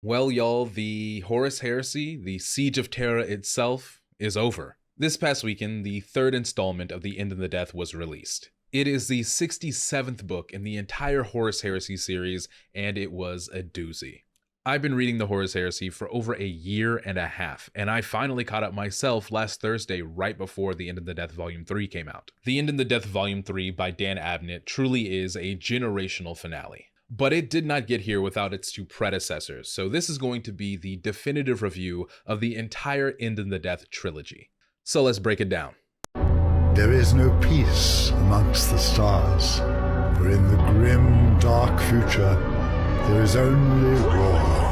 Well, y'all, the Horus Heresy, the Siege of Terra itself, is over. This past weekend, the third installment of The End in the Death was released. It is the 67th book in the entire Horus Heresy series, and it was a doozy. I've been reading the Horus Heresy for over a year and a half, and I finally caught up myself last Thursday right before The End in the Death Volume 3 came out. The End in the Death Volume 3 by Dan Abnett truly is a generational finale. But it did not get here without its two predecessors, so this is going to be the definitive review of the entire End in the Death trilogy. So let's break it down. There is no peace amongst the stars, for in the grim, dark future, there is only war.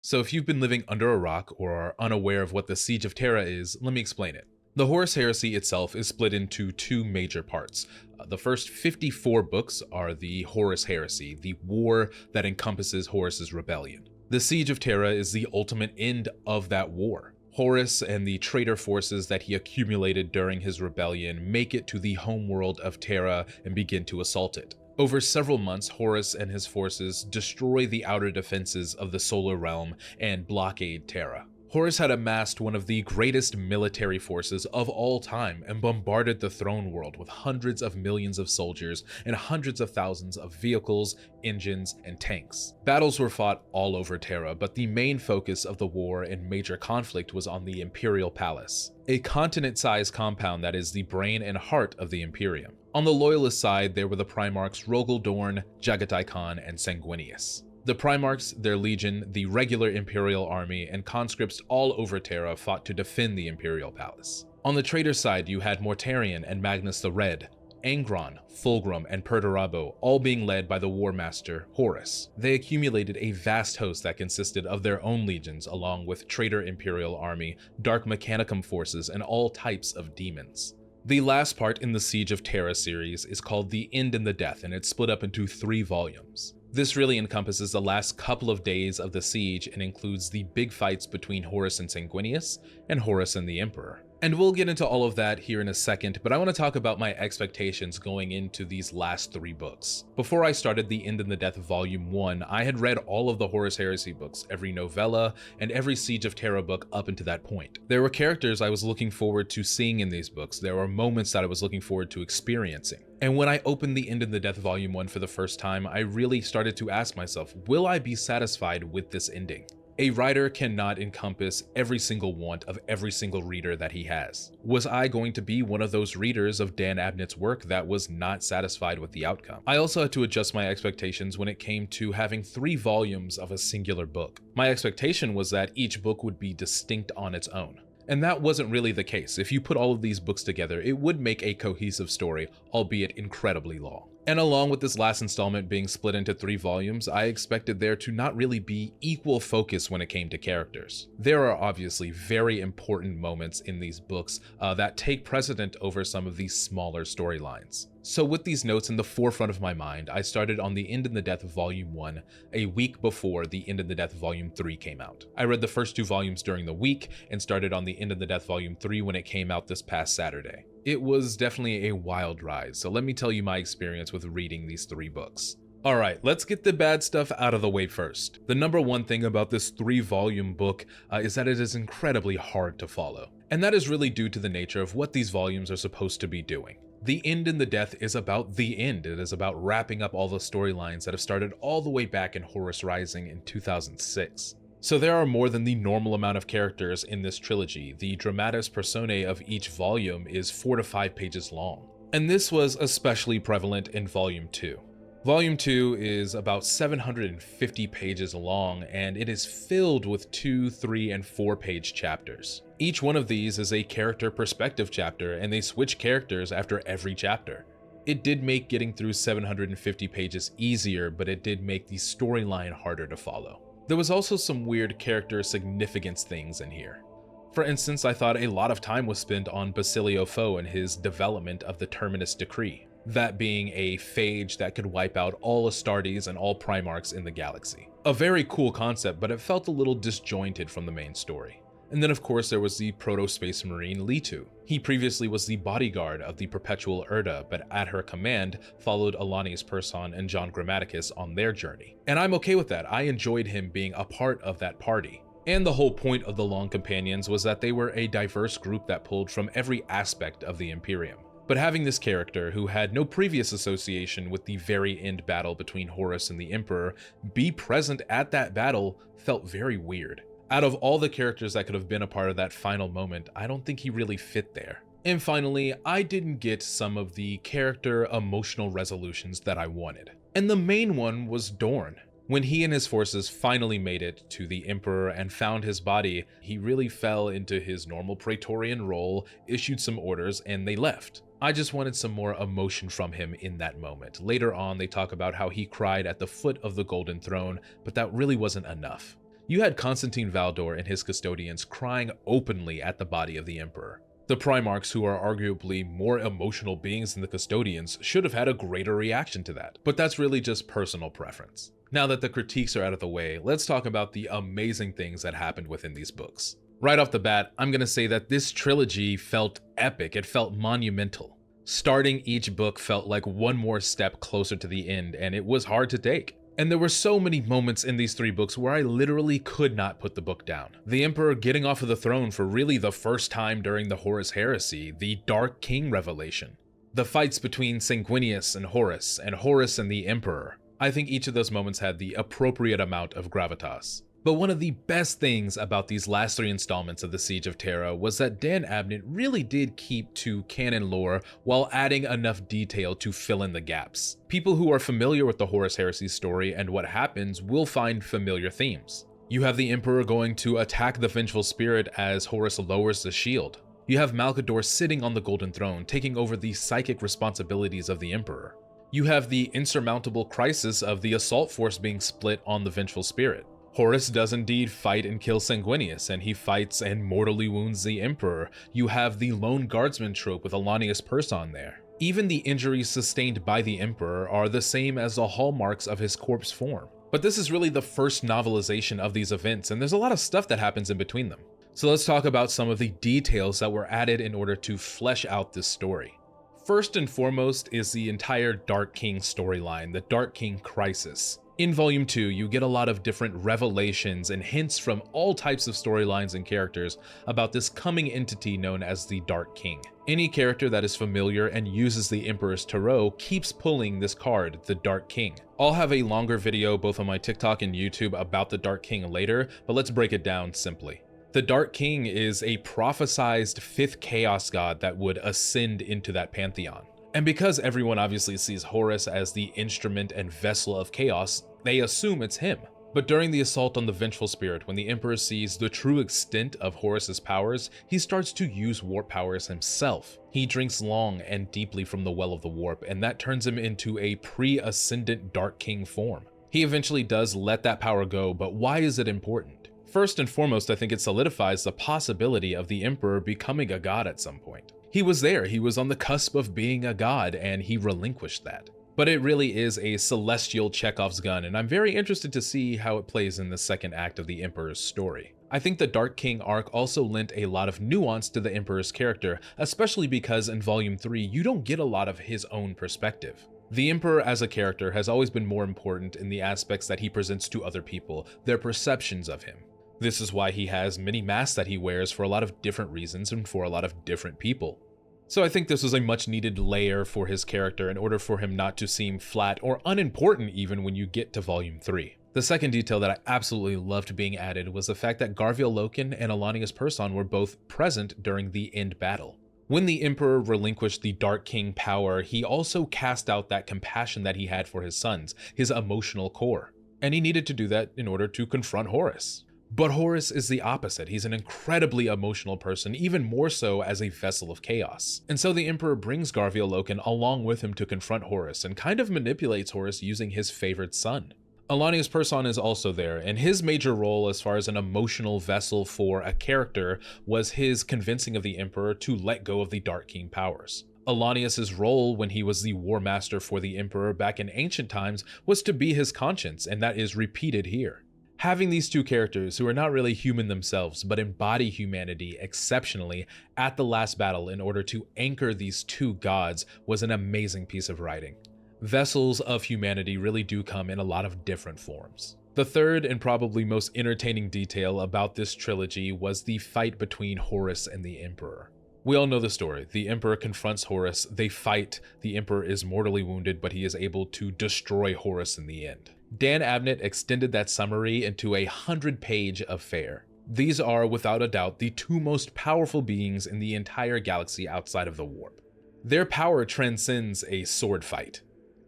So if you've been living under a rock or are unaware of what the Siege of Terra is, let me explain it. The Horus Heresy itself is split into two major parts. The first 54 books are the Horus Heresy, the war that encompasses Horus's rebellion. The Siege of Terra is the ultimate end of that war. Horus and the traitor forces that he accumulated during his rebellion make it to the homeworld of Terra and begin to assault it. Over several months, Horus and his forces destroy the outer defenses of the solar realm and blockade Terra. Horus had amassed one of the greatest military forces of all time and bombarded the throne world with hundreds of millions of soldiers and hundreds of thousands of vehicles, engines, and tanks. Battles were fought all over Terra, but the main focus of the war and major conflict was on the Imperial Palace, a continent-sized compound that is the brain and heart of the Imperium. On the Loyalist side, there were the Primarchs Rogel Dorn, Jaghatai Khan, and Sanguinius. The Primarchs, their legion, the regular Imperial army, and conscripts all over Terra fought to defend the Imperial Palace. On the traitor side, you had Mortarion and Magnus the Red, Angron, Fulgrim, and Perturabo, all being led by the War Master, Horus. They accumulated a vast host that consisted of their own legions, along with traitor Imperial army, Dark Mechanicum forces, and all types of demons. The last part in the Siege of Terra series is called The End in the Death, and it's split up into 3 volumes. This really encompasses the last couple of days of the siege and includes the big fights between Horus and Sanguinius, and Horus and the Emperor. And we'll get into all of that here in a second, but I want to talk about my expectations going into these last 3 books. Before I started The End in the Death Volume 1, I had read all of the Horus Heresy books, every novella, and every Siege of Terra book up until that point. There were characters I was looking forward to seeing in these books, there were moments that I was looking forward to experiencing. And when I opened The End in the Death Volume 1 for the first time, I really started to ask myself, will I be satisfied with this ending? A writer cannot encompass every single want of every single reader that he has. Was I going to be one of those readers of Dan Abnett's work that was not satisfied with the outcome? I also had to adjust my expectations when it came to having 3 volumes of a singular book. My expectation was that each book would be distinct on its own. And that wasn't really the case. If you put all of these books together, it would make a cohesive story, albeit incredibly long. And along with this last installment being split into 3 volumes, I expected there to not really be equal focus when it came to characters. There are obviously very important moments in these books that take precedent over some of these smaller storylines. So with these notes in the forefront of my mind, I started on The End in the Death Volume 1 a week before The End in the Death Volume 3 came out. I read the first 2 volumes during the week and started on The End in the Death Volume 3 when it came out this past Saturday. It was definitely a wild ride, so let me tell you my experience with reading these 3 books. Alright, let's get the bad stuff out of the way first. The number one thing about this 3-volume book is that it is incredibly hard to follow. And that is really due to the nature of what these volumes are supposed to be doing. The End in the Death is about the end. It is about wrapping up all the storylines that have started all the way back in Horus Rising in 2006. So there are more than the normal amount of characters in this trilogy. The dramatis personae of each volume is 4 to 5 pages long. And this was especially prevalent in Volume 2. Volume 2 is about 750 pages long, and it is filled with 2, 3, and 4-page chapters. Each one of these is a character perspective chapter, and they switch characters after every chapter. It did make getting through 750 pages easier, but it did make the storyline harder to follow. There was also some weird character significance things in here. For instance, I thought a lot of time was spent on Basilio Foe and his development of the Terminus Decree, that being a phage that could wipe out all Astartes and all Primarchs in the galaxy. A very cool concept, but it felt a little disjointed from the main story. And then of course there was the proto-space marine Litu. He previously was the bodyguard of the perpetual Erda, but at her command followed Alanius Persson and John Grammaticus on their journey. And I'm okay with that. I enjoyed him being a part of that party. And the whole point of the Long Companions was that they were a diverse group that pulled from every aspect of the Imperium. But having this character, who had no previous association with the very end battle between Horus and the Emperor, be present at that battle felt very weird. Out of all the characters that could have been a part of that final moment, I don't think he really fit there. And finally, I didn't get some of the character emotional resolutions that I wanted. And the main one was Dorn. When he and his forces finally made it to the Emperor and found his body, he really fell into his normal Praetorian role, issued some orders, and they left. I just wanted some more emotion from him in that moment. Later on, they talk about how he cried at the foot of the Golden Throne, but that really wasn't enough. You had Constantine Valdor and his custodians crying openly at the body of the Emperor. The Primarchs, who are arguably more emotional beings than the custodians, should have had a greater reaction to that, but that's really just personal preference. Now that the critiques are out of the way, let's talk about the amazing things that happened within these books. Right off the bat, I'm gonna say that this trilogy felt epic, it felt monumental. Starting each book felt like one more step closer to the end, and it was hard to take. And there were so many moments in these 3 books where I literally could not put the book down. The Emperor getting off of the throne for really the first time during the Horus Heresy, the Dark King revelation. The fights between Sanguinius and Horus and the Emperor. I think each of those moments had the appropriate amount of gravitas. But one of the best things about these last 3 installments of the Siege of Terra was that Dan Abnett really did keep to canon lore while adding enough detail to fill in the gaps. People who are familiar with the Horus Heresy story and what happens will find familiar themes. You have the Emperor going to attack the Vengeful Spirit as Horus lowers the shield. You have Malcador sitting on the Golden Throne, taking over the psychic responsibilities of the Emperor. You have the insurmountable crisis of the assault force being split on the Vengeful Spirit. Horus does indeed fight and kill Sanguinius, and he fights and mortally wounds the Emperor. You have the lone guardsman trope with Alanius Persson there. Even the injuries sustained by the Emperor are the same as the hallmarks of his corpse form. But this is really the first novelization of these events, and there's a lot of stuff that happens in between them. So let's talk about some of the details that were added in order to flesh out this story. First and foremost is the entire Dark King storyline, the Dark King crisis. In Volume 2, you get a lot of different revelations and hints from all types of storylines and characters about this coming entity known as the Dark King. Any character that is familiar and uses the Emperor's Tarot keeps pulling this card, the Dark King. I'll have a longer video both on my TikTok and YouTube about the Dark King later, but let's break it down simply. The Dark King is a prophesized 5th Chaos God that would ascend into that pantheon. And because everyone obviously sees Horus as the instrument and vessel of chaos, they assume it's him. But during the assault on the Vengeful Spirit, when the Emperor sees the true extent of Horus's powers, he starts to use warp powers himself. He drinks long and deeply from the well of the warp, and that turns him into a pre-ascendant Dark King form. He eventually does let that power go, but why is it important? First and foremost, I think it solidifies the possibility of the Emperor becoming a god at some point. He was there, he was on the cusp of being a god, and he relinquished that. But it really is a celestial Chekhov's gun, and I'm very interested to see how it plays in the second act of the Emperor's story. I think the Dark King arc also lent a lot of nuance to the Emperor's character, especially because in Volume 3, you don't get a lot of his own perspective. The Emperor as a character has always been more important in the aspects that he presents to other people, their perceptions of him. This is why he has many masks that he wears for a lot of different reasons and for a lot of different people. So I think this was a much needed layer for his character in order for him not to seem flat or unimportant even when you get to Volume 3. The second detail that I absolutely loved being added was the fact that Garviel Loken and Alanius Persson were both present during the end battle. When the Emperor relinquished the Dark King power, he also cast out that compassion that he had for his sons, his emotional core. And he needed to do that in order to confront Horus. But Horus is the opposite. He's an incredibly emotional person, even more so as a vessel of chaos. And so the Emperor brings Garviel Loken along with him to confront Horus and kind of manipulates Horus using his favorite son. Alanius Persson is also there, and his major role as far as an emotional vessel for a character was his convincing of the Emperor to let go of the Dark King powers. Alanius's role when he was the War Master for the Emperor back in ancient times was to be his conscience, and that is repeated here. Having these two characters who are not really human themselves, but embody humanity exceptionally at the last battle in order to anchor these two gods was an amazing piece of writing. Vessels of humanity really do come in a lot of different forms. The third and probably most entertaining detail about this trilogy was the fight between Horus and the Emperor. We all know the story. The Emperor confronts Horus, they fight, the Emperor is mortally wounded, but he is able to destroy Horus in the end. Dan Abnett extended that summary into a 100-page affair. These are, without a doubt, the two most powerful beings in the entire galaxy outside of the warp. Their power transcends a sword fight.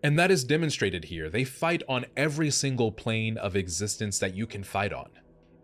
And that is demonstrated here. They fight on every single plane of existence that you can fight on.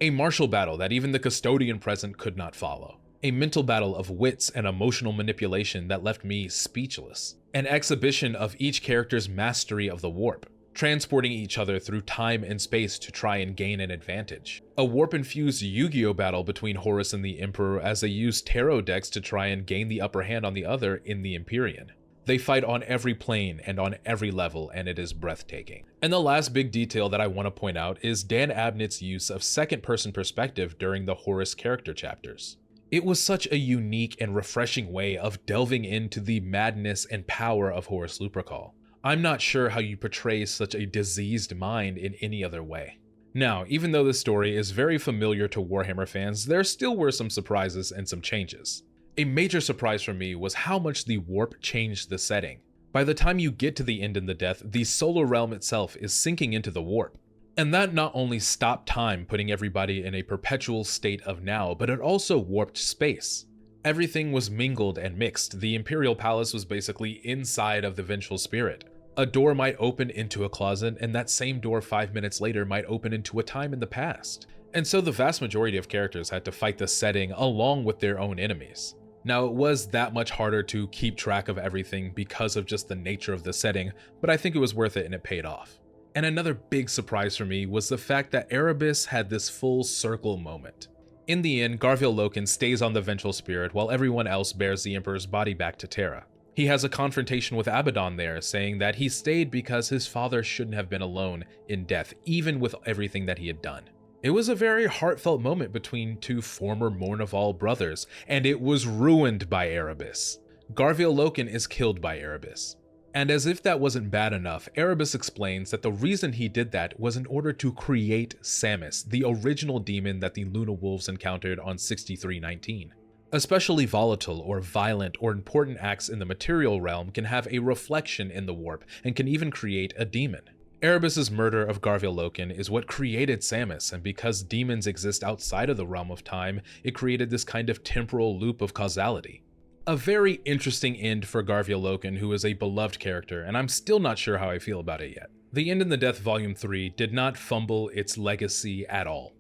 A martial battle that even the custodian present could not follow. A mental battle of wits and emotional manipulation that left me speechless. An exhibition of each character's mastery of the warp, transporting each other through time and space to try and gain an advantage. A warp-infused Yu-Gi-Oh battle between Horus and the Emperor as they use tarot decks to try and gain the upper hand on the other in the Empyrean. They fight on every plane and on every level, and it is breathtaking. And the last big detail that I want to point out is Dan Abnett's use of second-person perspective during the Horus character chapters. It was such a unique and refreshing way of delving into the madness and power of Horus Lupercal. I'm not sure how you portray such a diseased mind in any other way. Now, even though this story is very familiar to Warhammer fans, there still were some surprises and some changes. A major surprise for me was how much the warp changed the setting. By the time you get to the end in the death, the solar realm itself is sinking into the warp. And that not only stopped time, putting everybody in a perpetual state of now, but it also warped space. Everything was mingled and mixed. The Imperial Palace was basically inside of the Vengeful Spirit. A door might open into a closet, and that same door 5 minutes later might open into a time in the past. And so the vast majority of characters had to fight the setting along with their own enemies. Now, it was that much harder to keep track of everything because of just the nature of the setting, but I think it was worth it and it paid off. And another big surprise for me was the fact that Erebus had this full circle moment. In the end, Garviel Loken stays on the Vengeful Spirit while everyone else bears the Emperor's body back to Terra. He has a confrontation with Abaddon there, saying that he stayed because his father shouldn't have been alone in death, even with everything that he had done. It was a very heartfelt moment between two former Mournival brothers, and it was ruined by Erebus. Garviel Loken is killed by Erebus. And as if that wasn't bad enough, Erebus explains that the reason he did that was in order to create Samus, the original demon that the Luna Wolves encountered on 6319. Especially volatile or violent or important acts in the material realm can have a reflection in the warp and can even create a demon. Erebus's murder of Garviel Loken is what created Samus, and because demons exist outside of the realm of time, it created this kind of temporal loop of causality. A very interesting end for Garviel Loken, who is a beloved character, and I'm still not sure how I feel about it yet. The End in the Death Volume 3 did not fumble its legacy at all.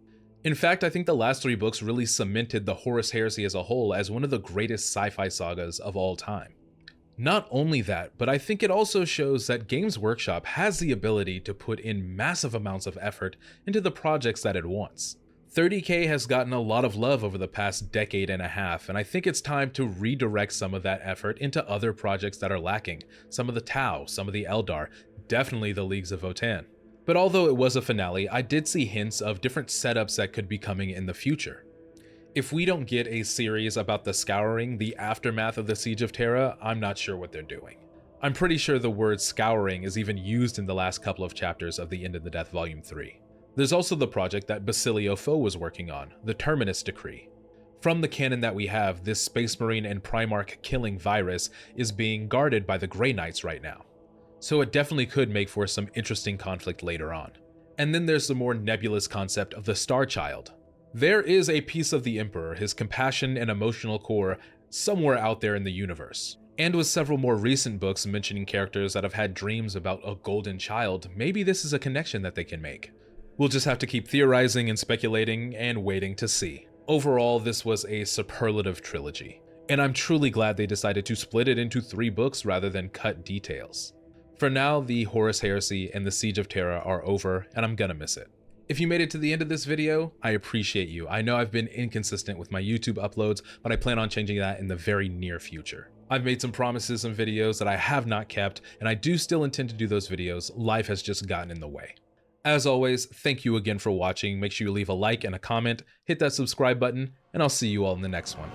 In fact, I think the last 3 books really cemented the Horus Heresy as a whole as one of the greatest sci-fi sagas of all time. Not only that, but I think it also shows that Games Workshop has the ability to put in massive amounts of effort into the projects that it wants. 30K has gotten a lot of love over the past decade and a half, and I think it's time to redirect some of that effort into other projects that are lacking. Some of the Tau, some of the Eldar, definitely the Leagues of Votann. But although it was a finale, I did see hints of different setups that could be coming in the future. If we don't get a series about the Scouring, the aftermath of the Siege of Terra, I'm not sure what they're doing. I'm pretty sure the word Scouring is even used in the last couple of chapters of The End of the Death Volume 3. There's also the project that Basilio Foe was working on, the Terminus Decree. From the canon that we have, this Space Marine and Primarch killing virus is being guarded by the Grey Knights right now. So it definitely could make for some interesting conflict later on. And then there's the more nebulous concept of the Star Child. There is a piece of the Emperor, his compassion and emotional core, somewhere out there in the universe. And with several more recent books mentioning characters that have had dreams about a golden child, maybe this is a connection that they can make. We'll just have to keep theorizing and speculating and waiting to see. Overall, this was a superlative trilogy, and I'm truly glad they decided to split it into 3 books rather than cut details. For now, the Horus Heresy and the Siege of Terra are over, and I'm gonna miss it. If you made it to the end of this video, I appreciate you. I know I've been inconsistent with my YouTube uploads, but I plan on changing that in the very near future. I've made some promises and videos that I have not kept, and I do still intend to do those videos. Life has just gotten in the way. As always, thank you again for watching. Make sure you leave a like and a comment, hit that subscribe button, and I'll see you all in the next one.